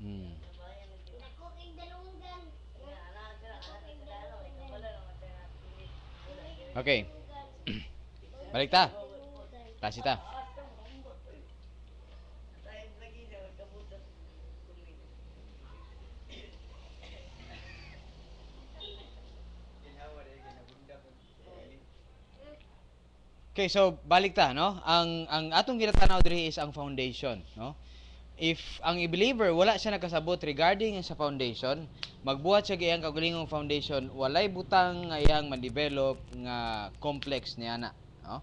Hmm. Okay. Balik ta. Klase ta. Okay, so balik ta, no? Ang atong ginatanaw diri is ang foundation, no? If ang believer wala siya nakasabot regarding sa foundation, magbuhat siya gayang kaugalingong foundation, walay butang nga iyang ma-develop nga complex niya na, no?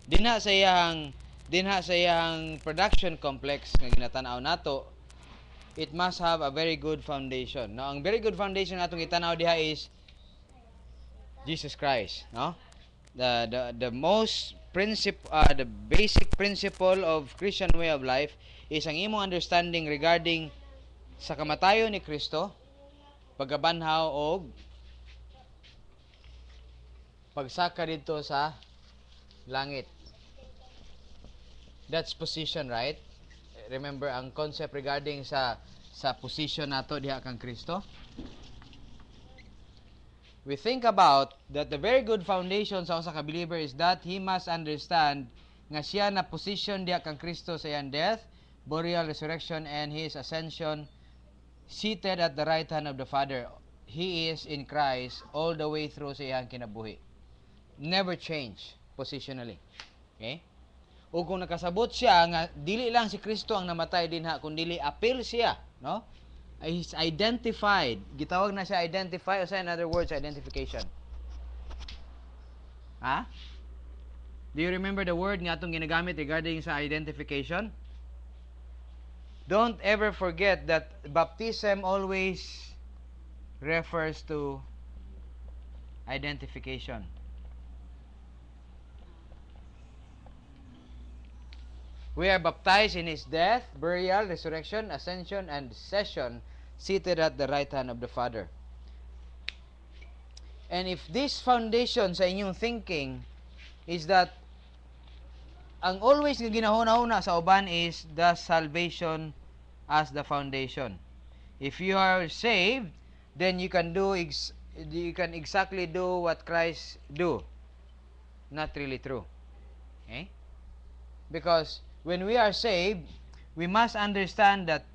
Dinha sa iyang production complex nga ginatanaw nato, it must have a very good foundation. No, ang very good foundation natong gitanaw diha is Jesus Christ, no? The most the basic principle of Christian way of life is ang imong understanding regarding sa kamatayon ni Kristo, pagkabanhaw og pagsaka dito sa langit. That's position, right? Remember ang concept regarding sa position nato diha kang Kristo. We think about that the very good foundation sa usa ka believer is that he must understand nga siya na position diha kang Kristo sa iyang death, burial, resurrection, and his ascension, seated at the right hand of the Father. He is in Christ all the way through sa iyang kinabuhi. Never change positionally. Okay? O kung nakasabot siya nga dili lang si Kristo ang namatay dinha kundi apil siya, no? Is identified. Gitawag na siya identify, o sa in other words, identification. Ha? Do you remember the word nga atong ginagamit regarding sa identification? Don't ever forget that baptism always refers to identification. We are baptized in His death, burial, resurrection, ascension, and session, seated at the right hand of the Father. And if this foundation sa inyong thinking is that ang always nga ginahuna-huna sa uban is the salvation as the foundation. If you are saved, then you can exactly do what Christ do. Not really true. Okay? Because when we are saved, we must understand that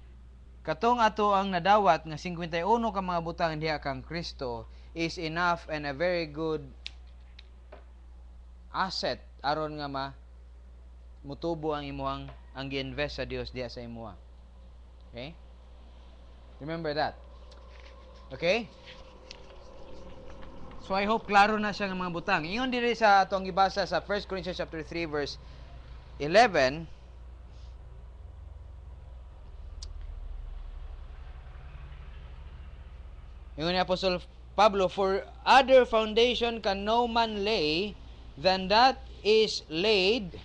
katong ato ang nadawat nga 51 ka mga butang diha kang Kristo is enough and a very good asset aron nga mutubo ang imuhang ang gi-invest sa Dios diha sa imuha. Okay? Remember that. Okay? So I hope klaro na siya ng mga butang. Ingon diri sa atong gibasa sa 1 Corinthians chapter 3 verse 11. Ingon ni Apostol Pablo, for other foundation can no man lay than that is laid.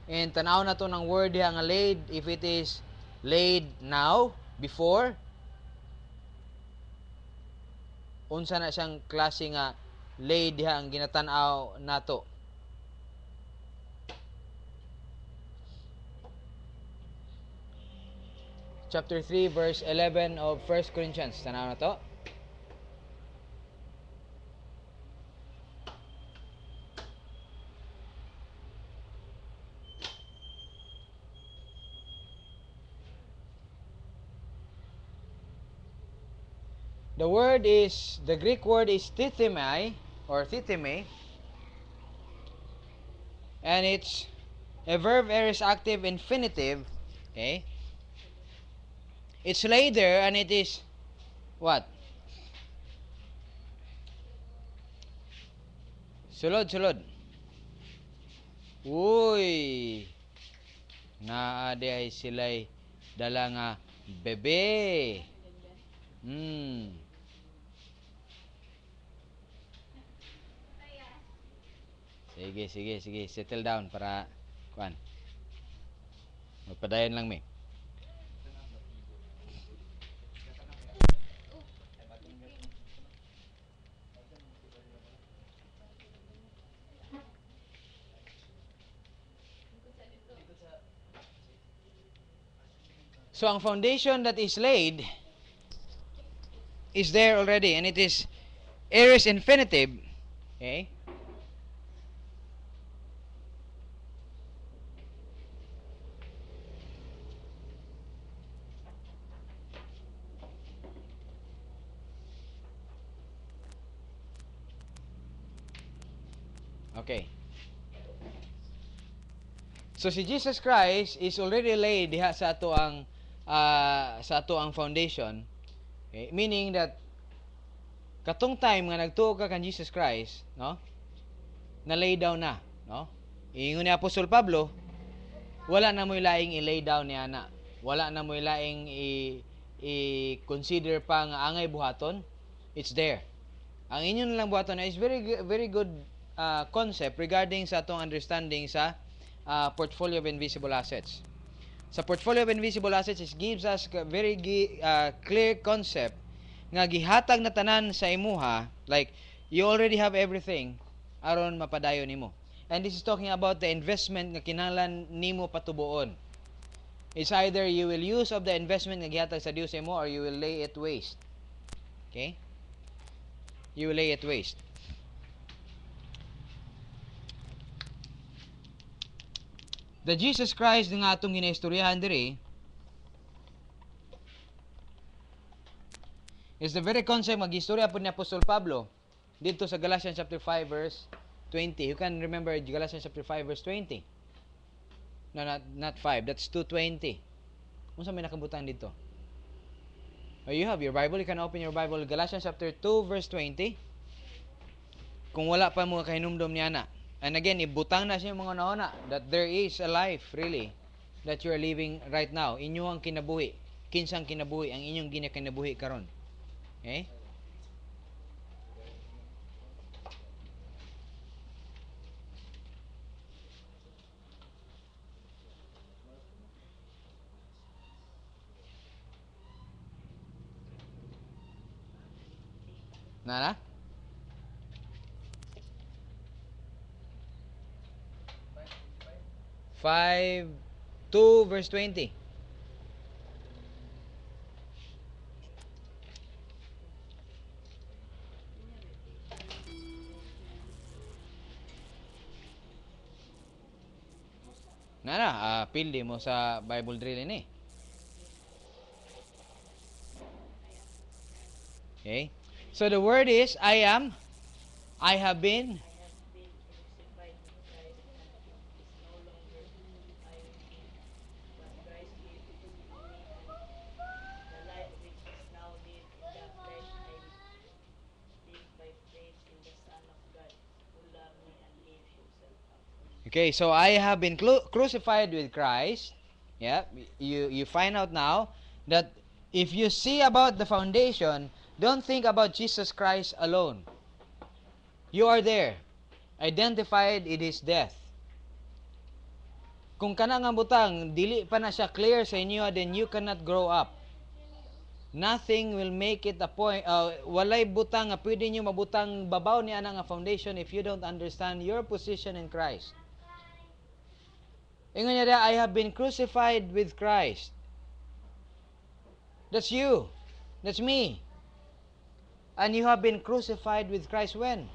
And tanaw na to ng word diha nga laid, if it is laid now, before, unsa na siyang klase nga laid diha ang ginatan-aw nato. Chapter 3 verse 11 of 1 Corinthians. Tanaw na to. The Greek word is tithemi or tithemi, and it's a verb aorist active infinitive. Okay? It's laid there and it is what? Sulod. Uy! Naade ay sila'y dala nga bebe. Sige. Settle down para kuan. Magpadayon lang mi. So ang foundation that is laid is there already, and it is aorist infinitive. Okay? Okay. So si Jesus Christ is already laid diha sa ato ang foundation. Okay? Meaning that katong time nga nagtuo ka kan Jesus Christ, no? Na lay down na, no? Ingon ni Apostol Pablo, wala na mo'y laing i-lay down niya na. Wala na mo'y laing i-consider pa nga angay buhaton. It's there. Ang inyo lang buhaton is very good concept regarding sa atong understanding sa portfolio of invisible assets. Sa portfolio of invisible assets, it gives us very clear concept nga gihatag na tanan sa imuha, like you already have everything aron mapadayon nimo. And this is talking about the investment nga kinahanglan nimo patubuon. It's either you will use of the investment nga gihatag sa Dios sa imo or you will lay it waste. Okay? You will lay it waste. The Jesus Christ nga atong ginaistoryahan diri is the very concept mag-istorya po ni Apostol Pablo dito sa Galatians chapter 5 verse 20. You can remember Galatians chapter 5 verse 20. No, not 5. That's 2:20. Unsa may nakabutang dito? Oh, you have your Bible. You can open your Bible. Galatians chapter 2 verse 20. Kung wala pa mo kahinumdom niya na. And again, ibutang na siya mga nauna that there is a life really that you are living right now. Inyo ang kinabuhi. Kinsang kinabuhi ang inyong ginakinabuhi karon. Okay? Nana? 5:2 verse 20. Pildi mo sa Bible drill ini. Okay? So the word is I have been Okay, so I have been crucified with Christ. Yeah, you find out now that if you see about the foundation, don't think about Jesus Christ alone. You are there, identified in His death. Kung kana nga butang, dili pa na siya clear sa inyo, then you cannot grow up. Nothing will make it a point. Walay butang nga pwede nyo mabutang babaw niya nga foundation if you don't understand your position in Christ. Ingon niya, I have been crucified with Christ. That's you. That's me. And you have been crucified with Christ when?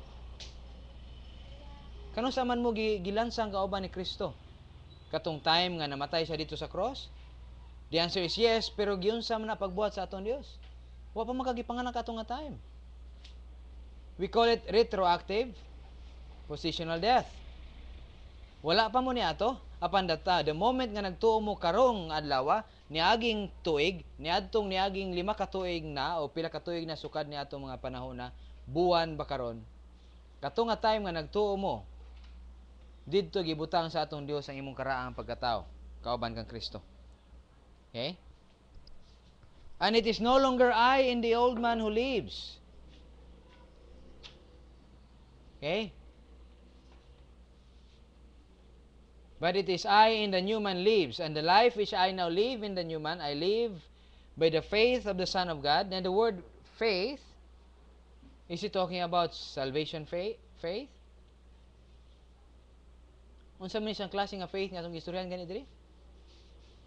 Kano sa man mo gilansang kauban ni Kristo? Katong time nga namatay siya dito sa cross? The answer is yes, pero giunsa man na pagbuhat sa atong Dios. Wa pa makagipanganak atong nga time. We call it retroactive positional death. Wala pa mo ni ato apan data the moment nga nagtuo mo karong adlaw niaging tuig niadtong niaging 5 ka tuig na o pila ka tuig na sukad ni atong mga panahon na buwan ba karon kato nga time nga nagtuo mo didto gibutang sa atong Dios ang imong karaang pagkatao kauban kang Kristo. Okay? And it is no longer I in the old man who lives. Okay? But it is I in the new man lives, and the life which I now live in the new man, I live by the faith of the Son of God. And the word faith, is it talking about salvation faith? Unsa man isang klase nga faith nga atong istoryahan gani diri?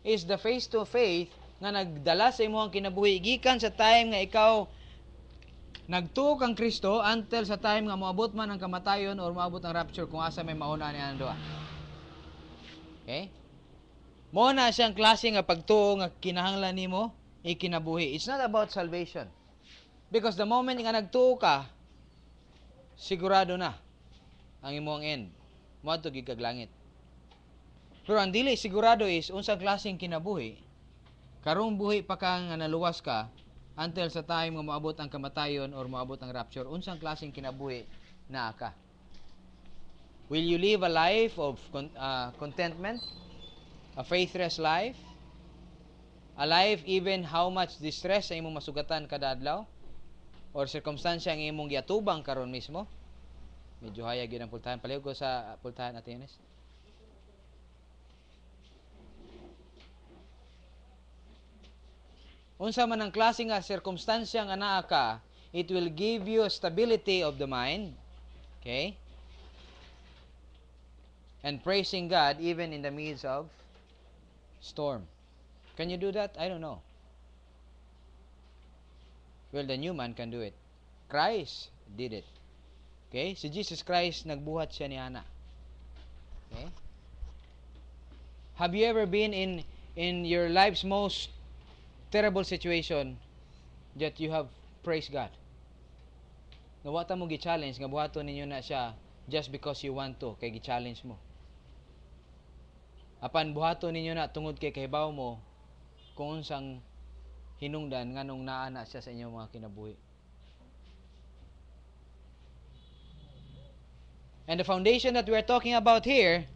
Is the face to faith nga nagdala sa imong kinabuhi gikan sa time nga ikaw nagtuo kang Kristo until sa time nga moabot man ang kamatayon or moabot ang rapture kung asa may mauna niya ang duha. Okay? Mo na siyang klase nga pagtuo nga kinahanglan nimo ikinabuhi. It's not about salvation. Because the moment nga nagtuo ka, sigurado na ang imong end. Moadto gid kag langit. Pero ang dili sigurado is unsang klaseng kinabuhi. Karong buhi pa ka nga naluwas ka until sa time nga moabot ang kamatayon or moabot ang rapture, unsang klaseng kinabuhi naa ka? Will you live a life of contentment? A faithless life? A life even how much distress sa imong masugatan kada adlaw? Or circumstansya ang imong giatubang karon mismo? Medyo hayag yun ang pultahan. Palihog ko sa pultahan natin, Yanis. Unsa man ang klase nga circumstansya nga naa ka, it will give you stability of the mind. Okay? And praising God even in the midst of storm. Can you do that? I don't know. Well, the new man can do it. Christ did it. Okay? Si Jesus Christ, nagbuhat siya ni Hana. Okay? Have you ever been in your life's most terrible situation that you have praised God? Nawata mo gi-challenge, nga buhaton ninyo na siya just because you want to, kay gi-challenge mo. Apan buhaton ninyo na tungod kay kahibaw mo kung unsang hinungdan nganong naa na siya sa inyong mga kinabuhi. And the foundation that we are talking about here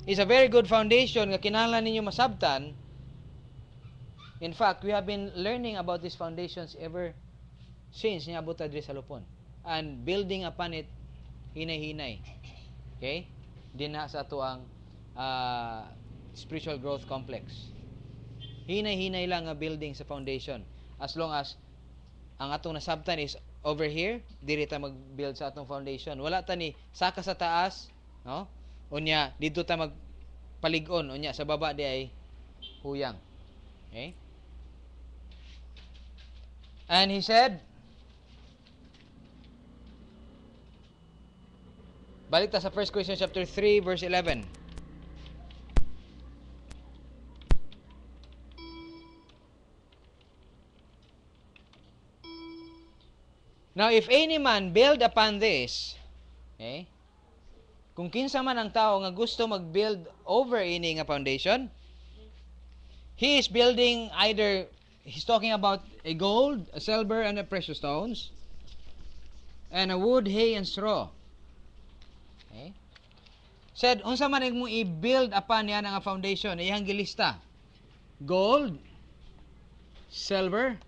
is a very good foundation nga kinahanglan ninyo masabtan. In fact, we have been learning about these foundations ever since niabot ta diri sa Lupon and building upon it hinay-hinay. Okay? Dinha sa ato ang spiritual growth complex. Hinay-hinay lang nga building sa foundation. As long as ang atong nasabtan is over here, diri ta mag-build sa atong foundation. Wala ta ni saka sa taas, no? Unya dito ta magpalig-on, unya sa baba di ay huyang. Okay? And he said, balik ta sa 1 Corinthians chapter 3 verse 11. Now, if any man build upon this, okay, kung kinsa man ang tao nga gusto mag-build over ini nga foundation, he is building either, he's talking about a gold, a silver, and a precious stones, and a wood, hay, and straw. Okay? Said, unsa man mo i-build upon yan nga foundation, iyang gilista. Gold, silver,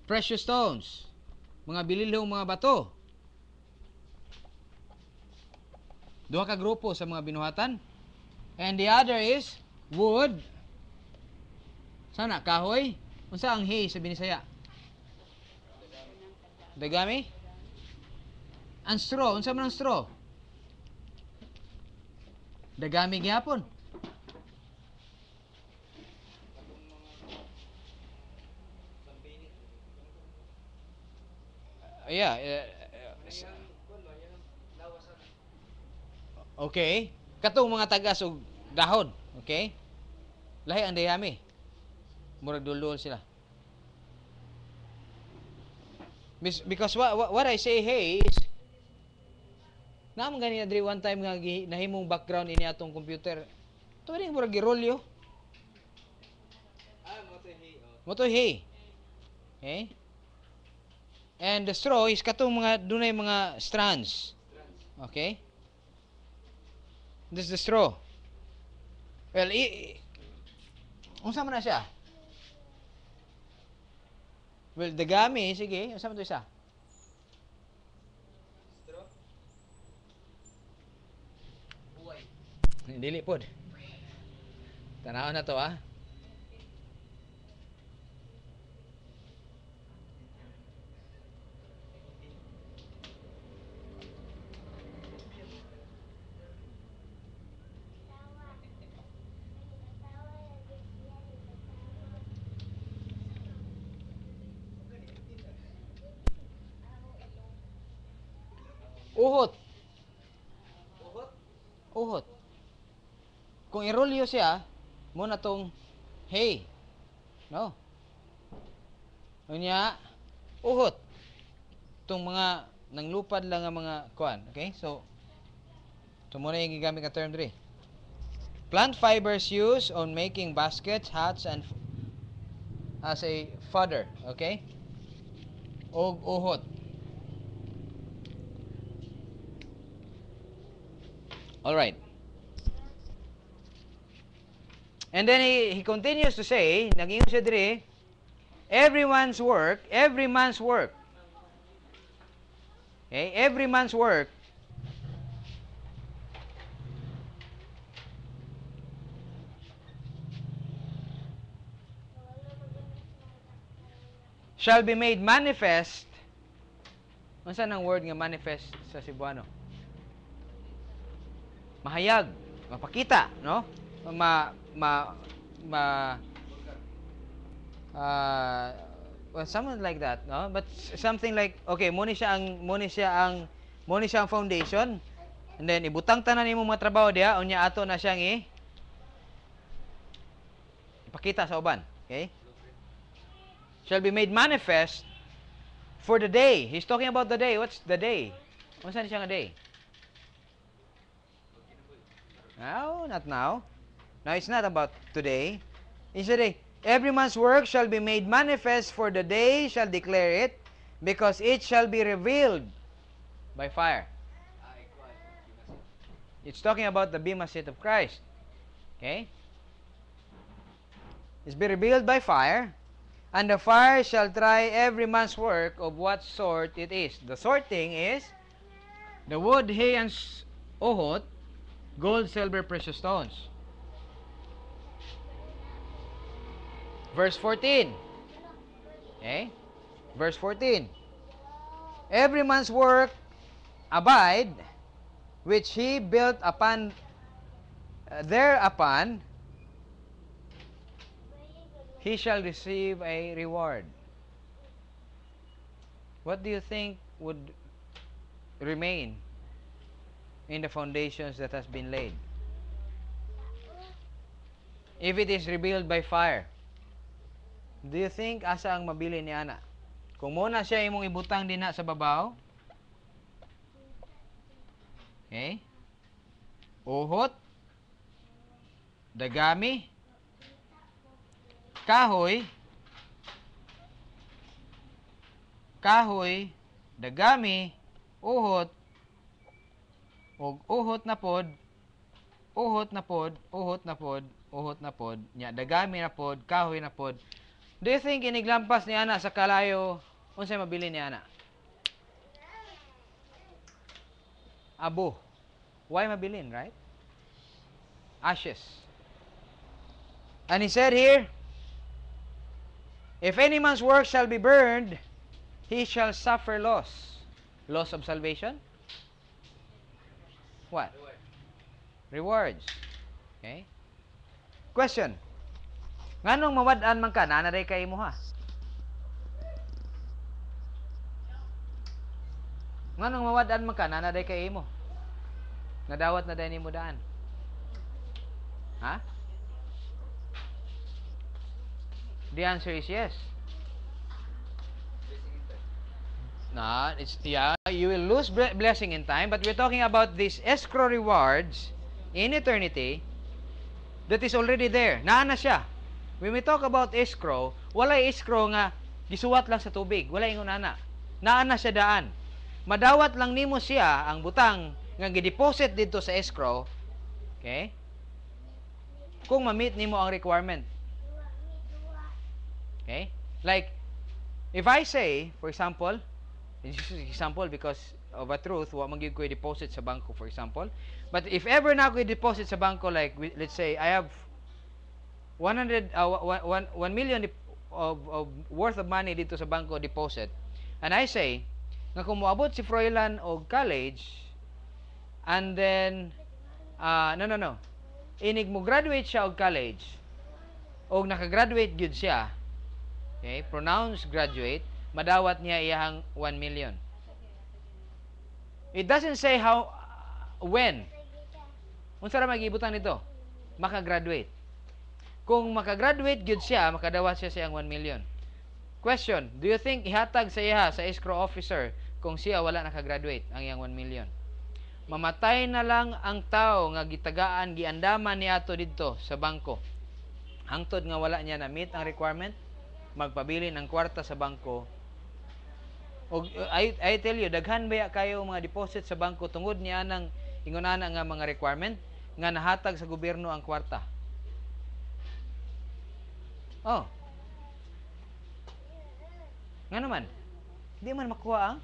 precious stones, mga bililhong mga bato. Duha ka grupo sa mga binuhatan. And the other is wood. Sana kahoy. Unsa ang hay sa Binisaya? Dagami. Ang straw, unsa man ang straw? Dagami gyapon. Yeah. Okay. Katong mga tagas og dahon. Okay? Lahi ang dayami. Murag dulol sila. Because what I say hey is naman ganina diri one time nga nahimong background ini atong computer. Tuwing murag girolyo. Moto hay. Okay? And the straw is katong mga dunay mga strands. Okay? This is the straw. Well, unsa man na siya? Well, dagami, sige. Unsa man to isa? Straw? Buhay. Dili pod. Tanaw na to, ah. Uhot. Uhot. Kung irolyo siya, muna tong hey. No. Unya, uhot. Itong mga nanglupad lang ang mga kuan. Okay? So muna yung gigamit nga term diri. Plant fibers used on making baskets, hats, and as a fodder. Okay? Og uhot. Alright. And then he continues to say, nag-ingon siya diri, every man's work, okay, every man's work shall be made manifest. Unsa nang word nga manifest sa Cebuano? Mahayag, mapakita, no? Ma ma ma well, something like that, no? But something like, okay, muni siya ang foundation. And then ibutang tanan nimo mga trabaho diha, unya ato na siyang ipakita sa uban, okay? Shall be made manifest for the day. He's talking about the day. What's the day? Unsa ni siya nga day? No, not now. Now it's not about today. It's the day. Every man's work shall be made manifest, for the day shall declare it, because it shall be revealed by fire. It's talking about the bema seat of Christ. Okay? It's be revealed by fire, and the fire shall try every man's work of what sort it is. The sorting is the wood, hay, and ohot, gold, silver, precious stones. Verse 14. Okay? Verse 14. Every man's work abide, which he built upon thereupon, he shall receive a reward. What do you think would remain in the foundations that has been laid? If it is revealed by fire, do you think asa ang mabili ni ana? Kung muna siya imong ibutang dinha sa babaw, okay? Uhot, dagami, kahoy, dagami, uhot, og uhot na pod, nya dagami na pod, kahoy na pod. Do you think iniglampas ni ana sa kalayo, unsay mabili ni ana? Abo. Why mabilin, right? Ashes. And he said here, if any man's work shall be burned, he shall suffer loss. Loss of salvation? What? Rewards. Okay? Question. Nganong mawad-an man ka, nanaday kay mo ha? Nganong mawad-an man ka, nanaday kay mo? Nadawat na dahil mo daan. Ha? The answer is yes. No, it's, yeah, you will lose blessing in time, but we're talking about these escrow rewards in eternity that is already there. Naa na siya. When we talk about escrow, wala escrow nga gisuwat lang sa tubig. Wala ingon ana. Naa na siya daan. Madawat lang nimo siya ang butang nga gi-deposit dito sa escrow. Okay? Kung ma-meet nimo ang requirement. Okay? Like, if I say, for example, this is example because of a truth, wa man gyud ko i-deposit sa bangko, for example. But if ever na ko i-deposit sa bangko, like, let's say, I have 1 million of worth of money dito sa bangko deposit, and I say, nga kung moabot si Froilan og college, and then, no. Inig mo graduate siya og college, og nakagraduate gyud siya, okay, pronounced graduate, madawat niya iyahang 1 million. It doesn't say how, when. Unsa ra magibutan nito? Makagraduate. Kung makagraduate gyud siya, makadawat siya siyang 1 million. Question, do you think ihatag sa iya sa escrow officer kung siya wala nakagraduate ang iyang 1 million? Mamatay na lang ang tao nga gitagaan, giandaman niadto didto sa bangko. Hangtod nga wala niya na meet ang requirement, magpabilin ang kwarta sa bangko. Og I tell you, daghan baya kayo mga deposit sa bangko tungod niya nang ingonana nga mga requirement nga nahatag sa gobyerno ang kwarta. Oh. Nga naman, di man makuha ang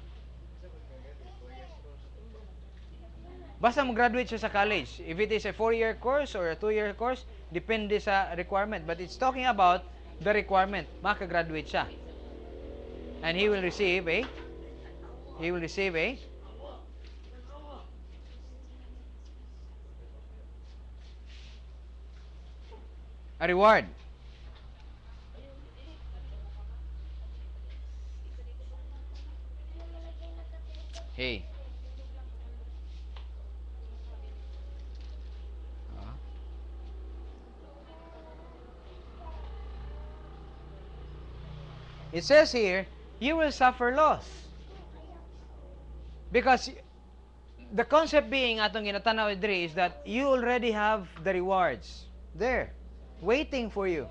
basta mag-graduate siya sa college. If it is a 4-year course or a 2-year course, depende sa requirement. But it's talking about the requirement. Makagraduate siya. And he will receive a reward. Hey. It says here, you will suffer loss. Because the concept being atong ginatanaw diri is that you already have the rewards there, waiting for you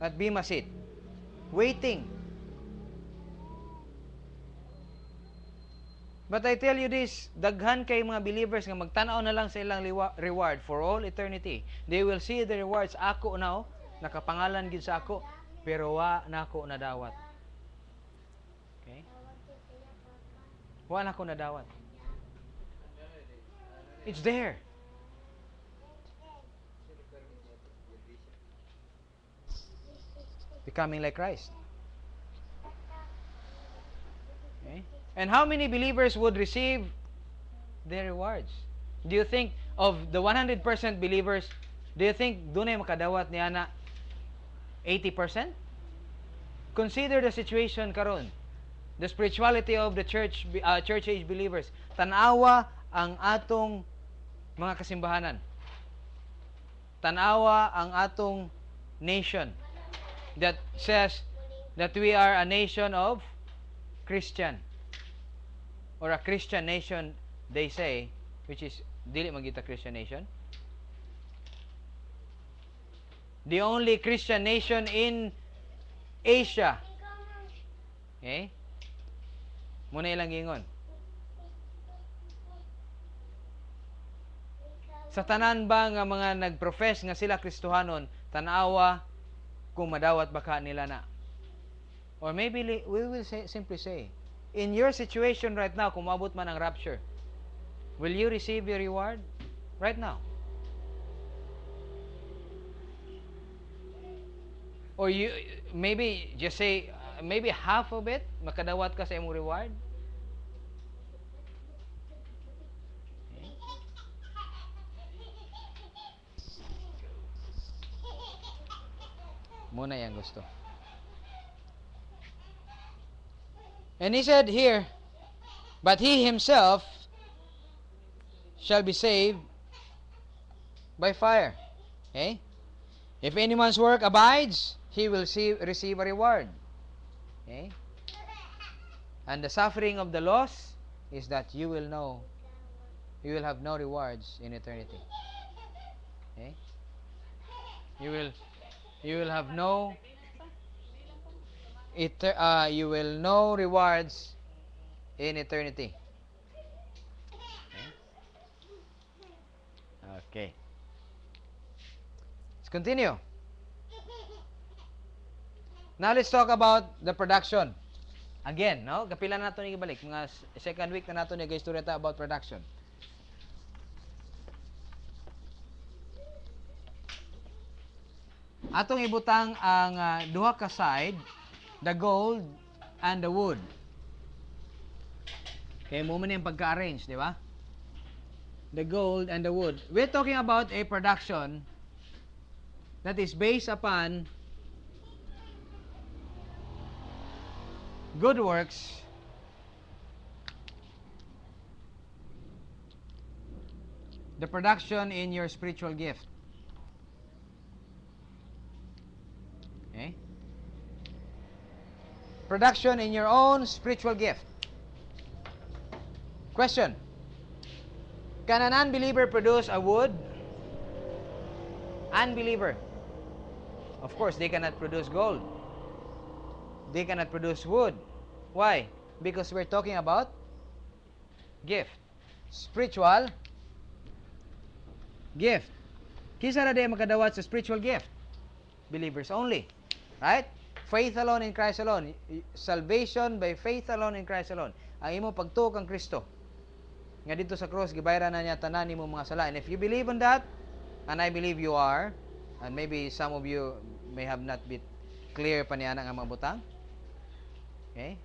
at Bema Seat. Waiting. But I tell you this, daghan kay mga believers nga magtanaw na lang sa ilang reward for all eternity. They will see the rewards. Ako na, nakapangalan gid sa ako, pero wa na ako nadawat. Okay? Wa na ako nadawat. It's there. Becoming like Christ. Okay? And how many believers would receive their rewards? Do you think of the 100% believers, do you think dunay makadawat niya na 80%? Consider the situation karon. The spirituality of the church age believers. Tanawa ang atong mga kasimbahanan. Tanawa ang atong nation that says that we are a nation of Christian. Or a Christian nation, they say, which is dili man kita Christian nation. The only Christian nation in Asia. Okay? Muna ilang gingon. Sa tanan ba nga mga nagprofess nga sila Kristohanon, tanawa kung madawat baka nila na. Or maybe we will simply say, in your situation right now, kung maabot man ang rapture, will you receive your reward right now? Or you maybe just say maybe half of it makadawat ka sa imong reward? Okay. Muna yang gusto. And he said here, but he himself shall be saved by fire. Okay? If anyone's work abides, he will receive a reward. Okay? And the suffering of the lost is that you will have no rewards in eternity. Okay? You will have no rewards in eternity. Okay. Let's continue. Now let's talk about the production. Again, no? Kapila na nato ni ibalik. Mga second week na nato ni gaistorya ta about production. Atong ibutang ang duha ka side, the gold and the wood. Okay, mo man yung pagka-arrange, di ba? The gold and the wood. We're talking about a production that is based upon good works The production in your spiritual gift. Okay? Production in your own spiritual gift. Question. Can an unbeliever produce a wood? Unbeliever. Of course, they cannot produce gold. They cannot produce wood. Why? Because we're talking about gift. Spiritual gift. Kisa na di makadawat sa spiritual gift? Believers only. Right? Faith alone in Christ alone. Salvation by faith alone in Christ alone. Ang imo pagtuo kang Kristo. Nga dito sa cross, gibayaran na niya tanan nimo mga sala. And if you believe on that, and I believe you are, and maybe some of you may have not been clear pa niya nga mabutang. Okay?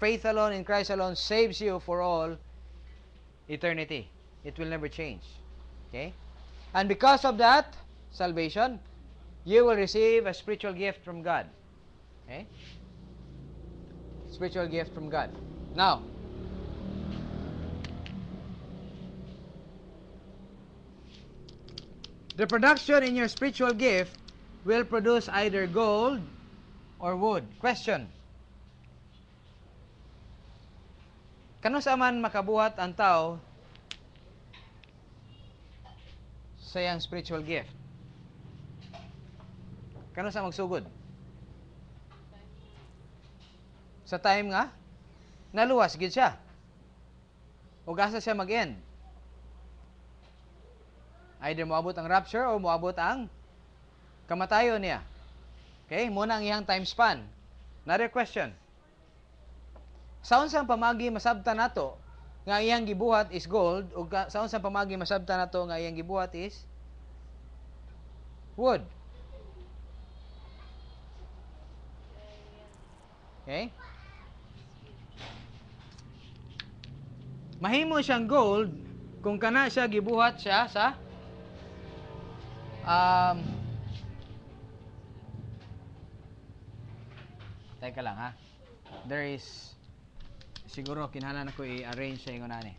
Faith alone in Christ alone saves you for all eternity. It will never change. Okay? And because of that salvation, you will receive a spiritual gift from God. Okay? Spiritual gift from God. Now, the production in your spiritual gift will produce either gold or wood. Question. Kano sa man makabuhat ang tao sa iyang spiritual gift? Kano sa magsugod? Sa time nga, naluwas gid siya. O gasa siya mag-end. Either moabot ang rapture o moabot ang kamatayon niya. Okay? Muna ang iyang time span. Another question. Sa unsang pamagi masabtan nato nga iyang gibuhat is gold o sa unsang pamagi masabtan nato nga iyang gibuhat is wood. Okay? Mahimo siyang gold kung kana siya gibuhat siya sa teka lang ha. There is siguro kinahanglan ako i-arrange sa ingon ani.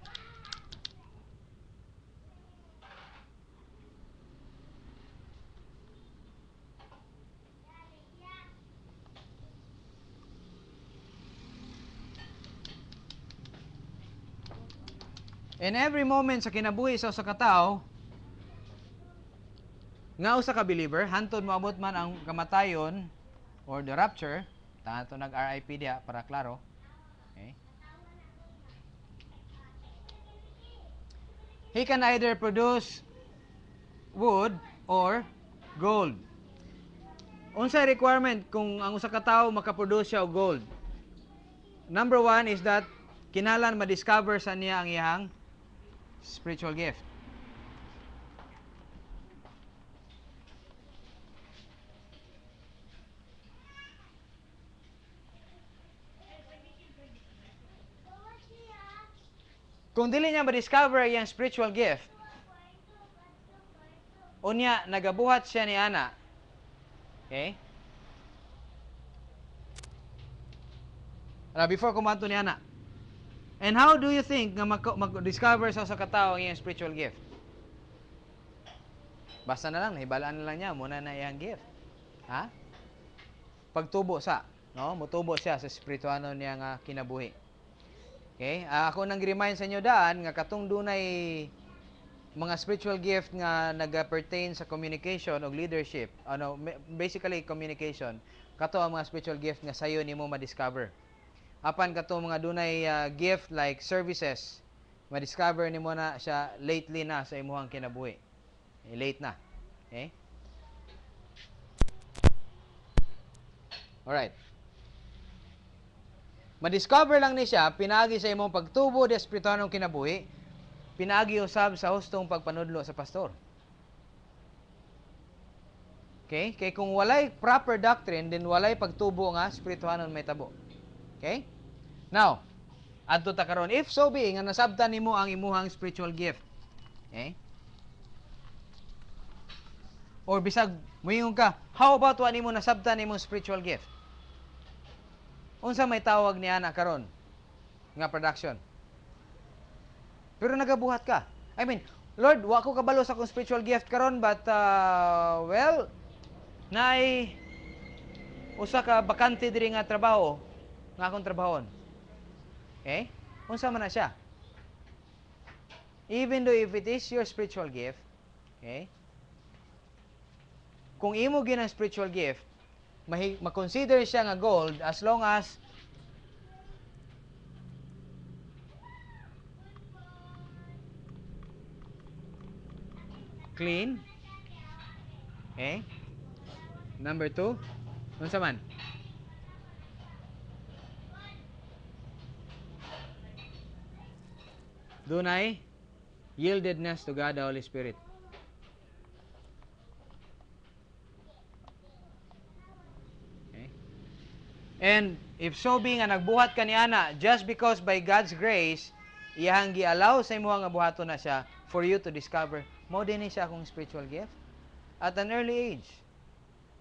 In every moment sa kinabuhi sa usa ka tawo nga usa ka believer hantod moabot man ang kamatayon or the rapture, tanto nag RIP diha para klaro. Okay? He can either produce wood or gold. Unsay requirement kung ang usa ka tawo makaproduce siya og gold? Number one is that kinahanglan ma-discover sa niya ang iyang spiritual gift. Kung dili niya ma-discover ang spiritual gift, unya nagabuhat siya ni ana. Okay? Before kumanto ni ana. And how do you think nga mag-discover sa usa ka tawo ang iyang spiritual gift? Basta na lang, nahibalaan na lang niya muna na iyang gift. Ha? Pagtubo sa, no? Mutubo siya sa spirituano niya nga kinabuhi. Okay? Ako nang remind sa inyo daan nga katong dunay mga spiritual gift nga naga-pertain sa communication o leadership. Basically communication. Kato ang mga spiritual gift nga sayo nimo ma-discover. Apan katong mga dunay gift like services, ma-discover nimo na siya lately na sa imuhang kinabuhi. Late na. Okay? Alright. Ma-discover lang ni siya, pinagi sa imong pagtubo di espirituanong kinabuhi, pinagi usab sa hustong pagpanudlo sa pastor. Okay? Kay kung walay proper doctrine, then walay pagtubo nga espirituanon may tabo. Okay? Now, adto ta karon, if so be nga nasabtan nimo ang imuhang spiritual gift. Okay? Or bisag moingon ka, how about wa nimo nasabtan nimong spiritual gift? Unsa may tawag ni ana karon nga production? Pero nagabuhat ka. I mean, Lord, wa ko kabalo sa akong spiritual gift karon, but well, naay usa ka bakante diri nga trabaho nga akong trabahon. Okay? Unsa man na siya? Even though if it is your spiritual gift, okay? Kung imo gyud ang spiritual gift, ma-consider siya nga gold as long as clean. Okay? Number 2, unsa man? Dunay yieldedness to God the Holy Spirit. Okay? And if so be nga nagbuhat ka ni ana just because by God's grace iyang gi-allow sa imo nga buhaton na siya for you to discover mo din ni siya akong spiritual gift at an early age.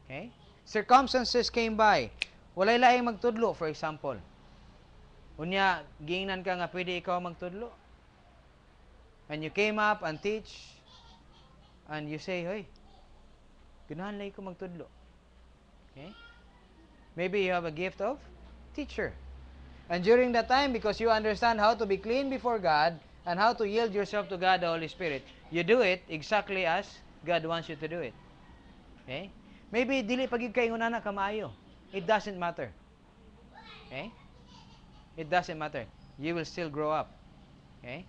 Okay? Circumstances came by. Walay laing magtudlo, for example. Unya giingnan ka nga pwede ikaw magtudlo. And you came up and teach, and you say, "Hoy, ganahan lay ko magtudlo." Okay? Maybe you have a gift of teacher. And during that time, because you understand how to be clean before God and how to yield yourself to God the Holy Spirit, you do it exactly as God wants you to do it. Okay? Maybe dili pagid kay ngunana ka maayo. It doesn't matter. Okay? It doesn't matter. You will still grow up. Okay?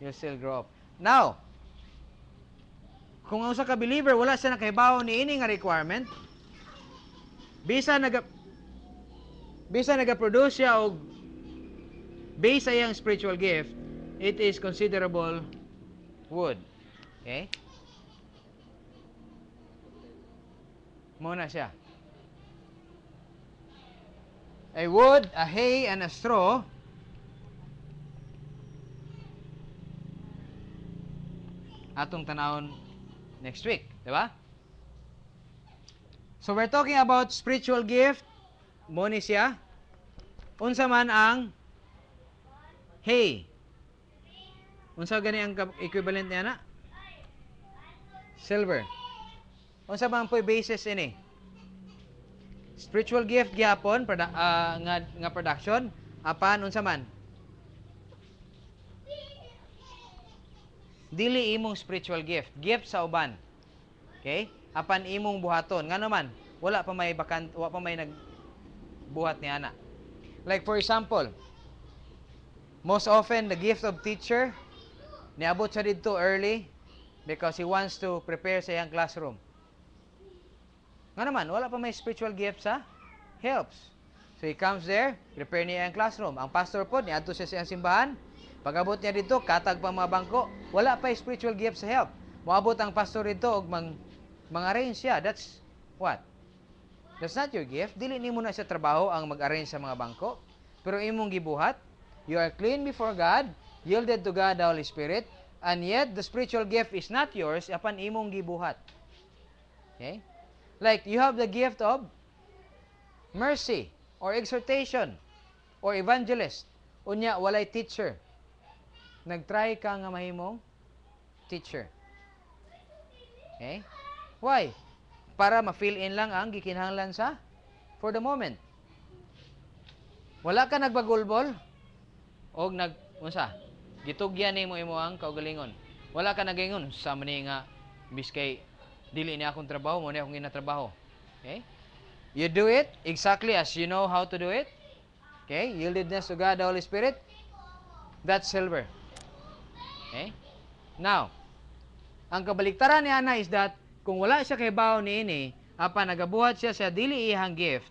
You'll still grow up. Now, kung usa ka believer wala siya nakahibaw ni ini nga requirement, bisa naga-produce siya og based sa iyang spiritual gift, it is considerable wood. Okay? Muna siya. A wood, a hay, and a straw atong tanawon next week, di ba? So we're talking about spiritual gift. Mo ni siya. Unsa man ang hay. Unsa gani ang equivalent niya na? Silver. Unsa man po basis ini? Spiritual gift gyapon nga production apan unsa man? Dili imong spiritual gift, gift sa uban. Okay? Apan imong buhaton. Ngano man, wala pa may nagbuhat ni ana. Like for example, most often the gift of teacher niabot siya didto early because he wants to prepare sa iyang classroom. Ngano man, wala pa may spiritual gift sa helps. So he comes there, prepare niya ang classroom. Ang pastor po niadto siya sa iyang simbahan. Pag-abot niya dito, katag pa mga bangko, wala pa spiritual gift sa help. Moabot ang pastor dito og mang-arrange siya. That's what? That's not your gift. Dili nimo na sa trabaho ang mag-arrange sa mga bangko. Pero imong gibuhat, you are clean before God, yielded to God the Holy Spirit, and yet the spiritual gift is not yours apan imong gibuhat. Okay? Like you have the gift of mercy or exhortation or evangelist. Unya walay teacher. Nagtry ka nga mahimong teacher. Okay? Why? Para ma-fill in lang ang gikinahanglan sa for the moment. Wala ka nagbagulbol o unsa? Gitugyan nimo imo ang kaugalingon. Wala ka nagingon sa mani nga biskay dili ni akong trabaho mo ni akong ginatrabaho. Okay? You do it exactly as you know how to do it. Okay? Yieldedness to God the Holy Spirit. That's silver. Okay? Now, ang kabaliktaran ni ana is that kung wala siya kahibaw ni ini, apa nagabuhat siya sa dili iyang gift,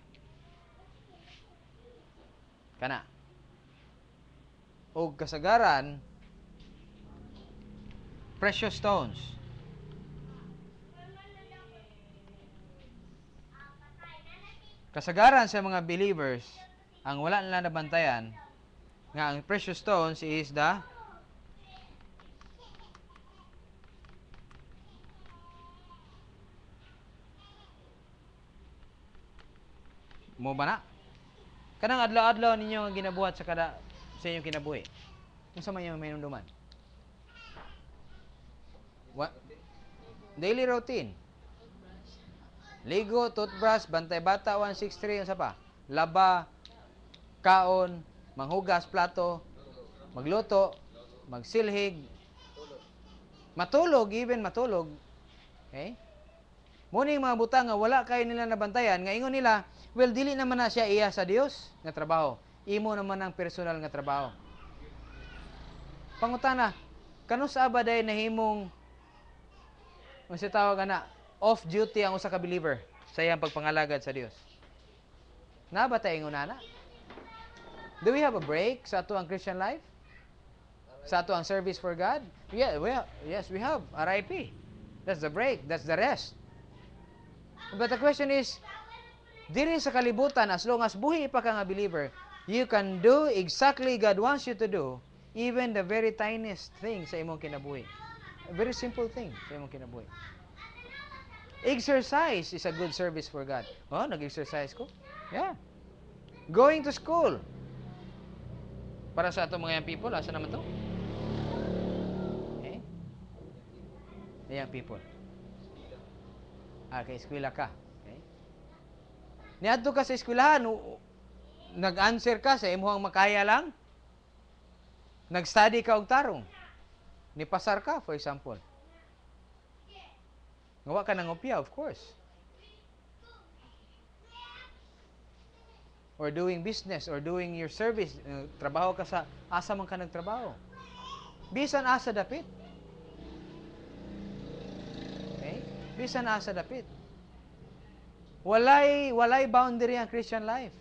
kana. O kasagaran, precious stones. Kasagaran sa mga believers, ang wala nila nabantayan, nga ang precious stones is the mo ba na? Kanang adlaw-adlaw ninyo nga ginabuhat sa inyong kinabuhi. Unsa man yung mainumduman? Daily routine. Ligo, toothbrush, bantay bata, 163, sa pa? Laba, kaon, manghugas, plato, magluto, magsilhig, matulog, even matulog. Okay? Muna yung mga butang nga wala kayo nila nabantayan, nga ingon nila, well, dili naman na siya iya sa Dios nga trabaho. Imo naman ang personal nga trabaho. Pangutana, kanus ba day nahimong unsa tawag ana, off duty ang usa ka believer sa iyang pagpangalagad sa Dios? Na ba tay ingon ana? Do we have a break sa ato ang Christian life? Sa ato ang service for God? Yeah, yes, we have. RIP. That's the break. That's the rest. But the question is, diri sa kalibutan, as long as buhi pa ka nga believer, you can do exactly God wants you to do, even the very tiniest thing sa imong kinabuhi. A very simple thing sa imong kinabuhi. Exercise is a good service for God. Oh, nag-exercise ko? Yeah. Going to school. Para sa atong mga young people, asa naman to? Okay? The young people. Kay eskwela ka. Okay? Niadto ka sa eskwelahan, nag-answer ka sa imuhang makaya lang. Nag-study ka og tarong. Nipasar ka, for example. Ngawa ka ng opya, of course. Or doing business, or doing your service. Trabaho ka sa, asa man ka nagtrabaho. Bisan asa dapit. Okay? Bisan asa dapit. Walay boundary ang Christian life.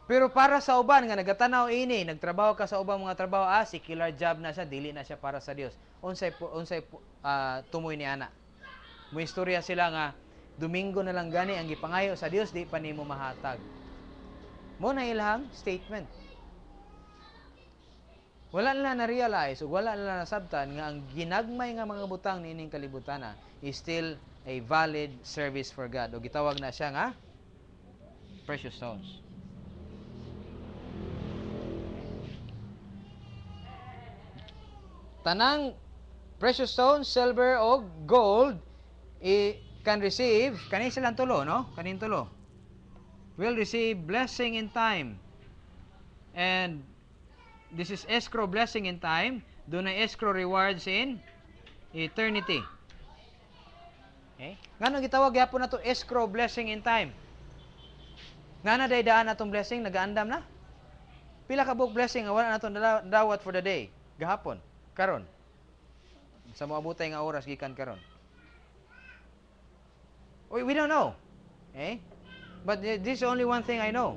Pero para sa uban nga nagatanaw ini, nagtrabaho ka sa ubang mga trabaho, secular job na siya, dili na siya para sa Dios. Unsay tumoy ni ana. Mo istorya sila nga Domingo na lang gani ang gipangayo sa Dios, di pa nimo mahatag. Mo na ilang statement. Wala nila na-realize o wala nila nasabtan nga ang ginagmay nga mga butang niining kalibutan is still a valid service for God. O gitawag na siya nga precious stones. Tanang precious stones, silver o gold can receive, kanin silang tulo, no? Kanin tulo. Will receive blessing in time. And this is escrow blessing in time. Doon na escrow rewards in eternity. Okay? Ngano gitawag gyapon na to escrow blessing in time? Ngana day daan atong blessing, nagaandam na? Pila ka book blessing nga wala natong dawat for the day, gahapon, karon. Sa moabutay nga oras gikan karon. We don't know. Okay? But this is only one thing I know.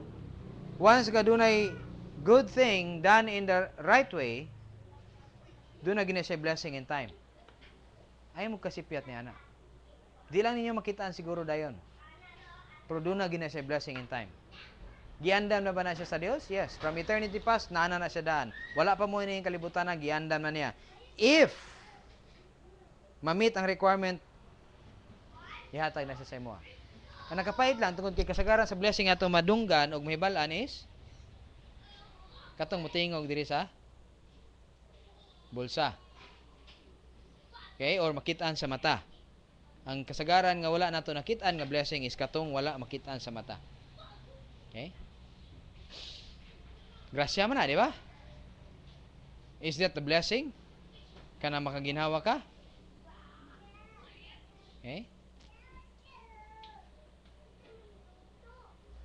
Once ka dunay good thing done in the right way, doon na gina siya blessing in time. Ayaw mo kasipyat ni ana. Di lang ninyo makitaan siguro dayon. Pero doon na gina siya blessing in time. Giandam na ba na siya sa Dios? Yes. From eternity past, naana na siya daan. Wala pa mo yung kalibutan na, giandam na niya. If ma-meet ang requirement, ihatag na siya sa imo. Ang nakapait lang, tungkol kay kasagaran sa blessing ato madunggan o mahibalaan is, katong mutingog diri sa bulsa. Okay? Or makitaan sa mata. Ang kasagaran nga wala nato nakitaan nga blessing is katong wala makitaan sa mata. Okay? Grasya man na, di ba? Is that the blessing? Kana makaginhawa ka? Okay?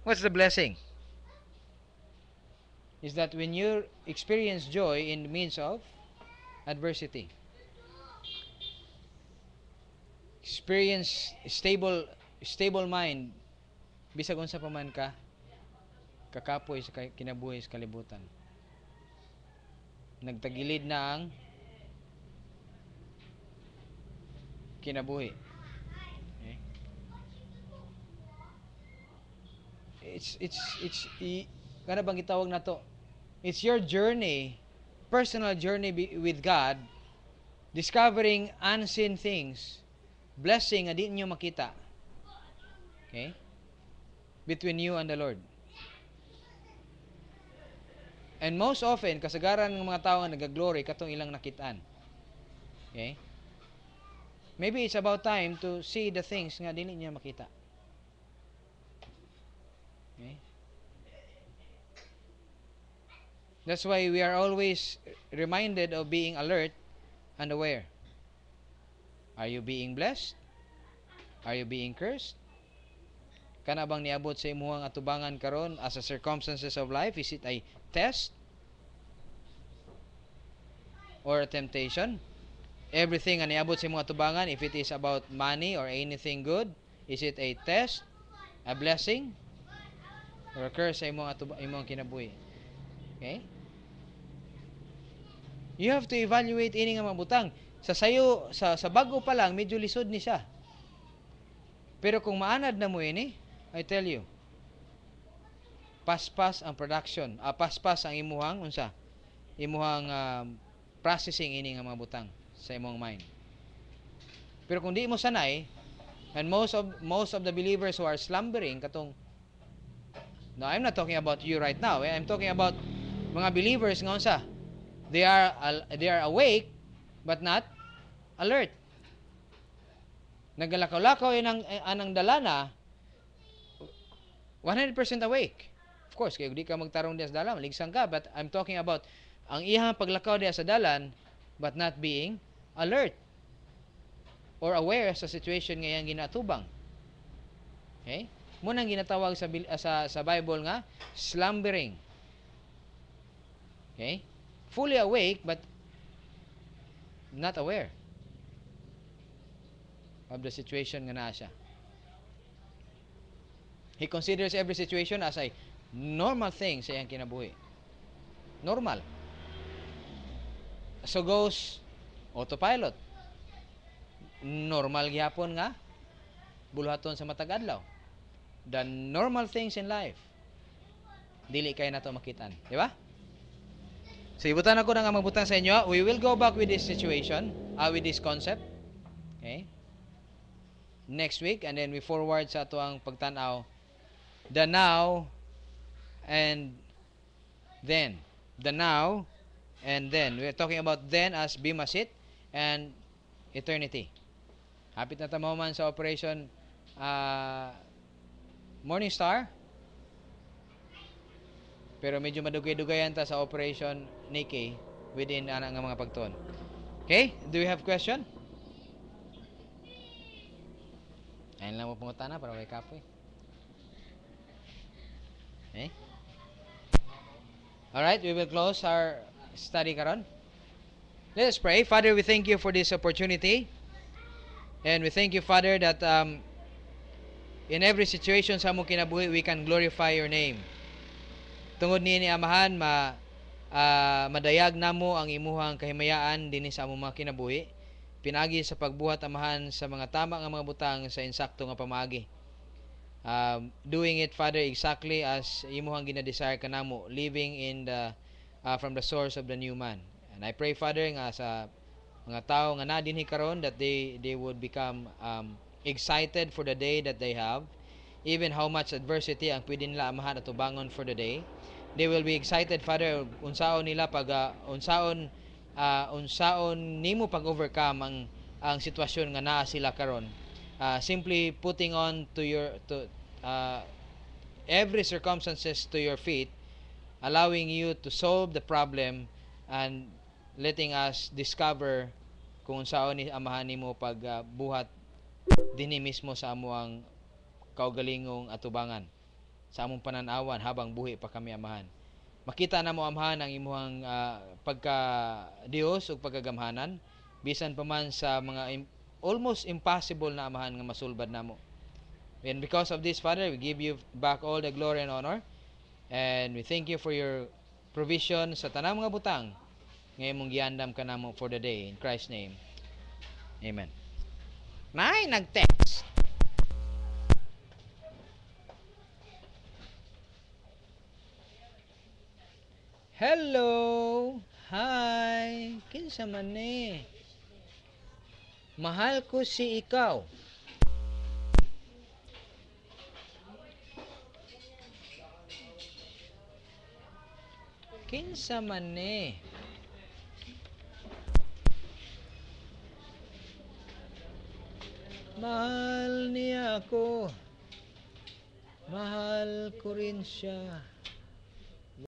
What's the blessing? Is that when you experience joy in the midst of adversity. Experience stable mind bisag unsa pa man ka kakapoy sa kinabuhi sa kalibutan. Nagtagilid na ang kinabuhi. Okay? It's kana bang gitawag na to? It's your journey, personal journey with God, discovering unseen things, blessing nga di niyo makita. Okay? Between you and the Lord. And most often, kasagaran ng mga tao nga nagaglory katong ilang nakitaan. Okay? Maybe it's about time to see the things nga dili niya makita. Okay? That's why we are always reminded of being alert and aware. Are you being blessed? Are you being cursed? Kana bang niabot sa imuhang atubangan karon as a circumstances of life? Is it a test or a temptation? Everything ang niabot sa imuhang atubangan, if it is about money or anything good, is it a test, a blessing, or a curse sa imong kinabuhi? Okay? You have to evaluate ini nga mga butang. Sa bago pa lang medyo lisod ni siya. Pero kung maanad na mo ini, I tell you, paspas ang production, paspas ang imuhang processing ini nga mga butang sa imong mind. Pero kung di mo sanay, and most of the believers who are slumbering katong, no, I'm not talking about you right now. I'm talking about mga believers nga unsa. They are awake but not alert. Nagalakaw-lakaw anang dalana 100% awake. Of course, kaya di ka magtarong diya sa dalan, maligsang ka, but I'm talking about ang iyang paglakaw diya sa dalan but not being alert or aware sa situation nga iyang ginatubang. Okay? Muna ang ginatawag sa Bible nga slumbering. Okay? Fully awake but not aware of the situation nga naa siya. He considers every situation as a normal thing sa iyang kinabuhi. Normal. So goes autopilot. Normal gyapon nga buluhaton sa matag adlaw. The normal things in life. Dili kay nato makitaan, di ba? So ibutan ako nga magbutang sa inyo. We will go back with this situation, with this concept. Okay? Next week, and then we forward sa ato ang pagtanaw the now and then. The now and then. We're talking about then as bimasit and eternity. Hapit na tamo man sa operation Morning Star. Pero medyo madugay-dugayan ta sa operation Nikki within nga mga pagtuon. Okay? Do you have question? Ayun lang mo pangutana para may kapoy. Okay? Alright, we will close our study karon. Let us pray. Father, we thank you for this opportunity. And we thank you, Father, that in every situation sa among kinabuhi, we can glorify your name. Tungod niini Amahan, madayag namo ang imuhang kahimayaan dinhi sa among mga kinabuhi. Pinagi sa pagbuhat Amahan sa mga tama nga mga butang sa insakto nga pamaagi. Doing it, Father, exactly as imuhang ginadesire kanamo, living in the from the source of the new man. And I pray, Father, nga sa mga tao nga na dinhi karon that they would become excited for the day that they have, even how much adversity ang pwede nila Amahan at tubangon for the day. They will be excited, Father, unsaon nila unsaon nimo pag-overcome ang sitwasyon nga naa sila karon. Simply putting on to every circumstances to your feet, allowing you to solve the problem and letting us discover kung unsaon ni Amahan nimo pagbuhat dinhi mismo sa amuang kaugalingong atubangan, sa among pananawan habang buhi pa kami Amahan. Makita na mo Amahan ang imuhang pagka Dios ug pagkagamhanan bisan pa man sa mga almost impossible na Amahan nga masulbad namo. And because of this, Father, we give you back all the glory and honor, and we thank you for your provision sa tanang mga butang ngayon mong giandam ka namo for the day. In Christ's name, amen. May nag-text. Hello! Hi! Kinsa man ni? Mahal ko si ikaw. Kinsa man ni? Mahal niya ako. Mahal ko rin siya.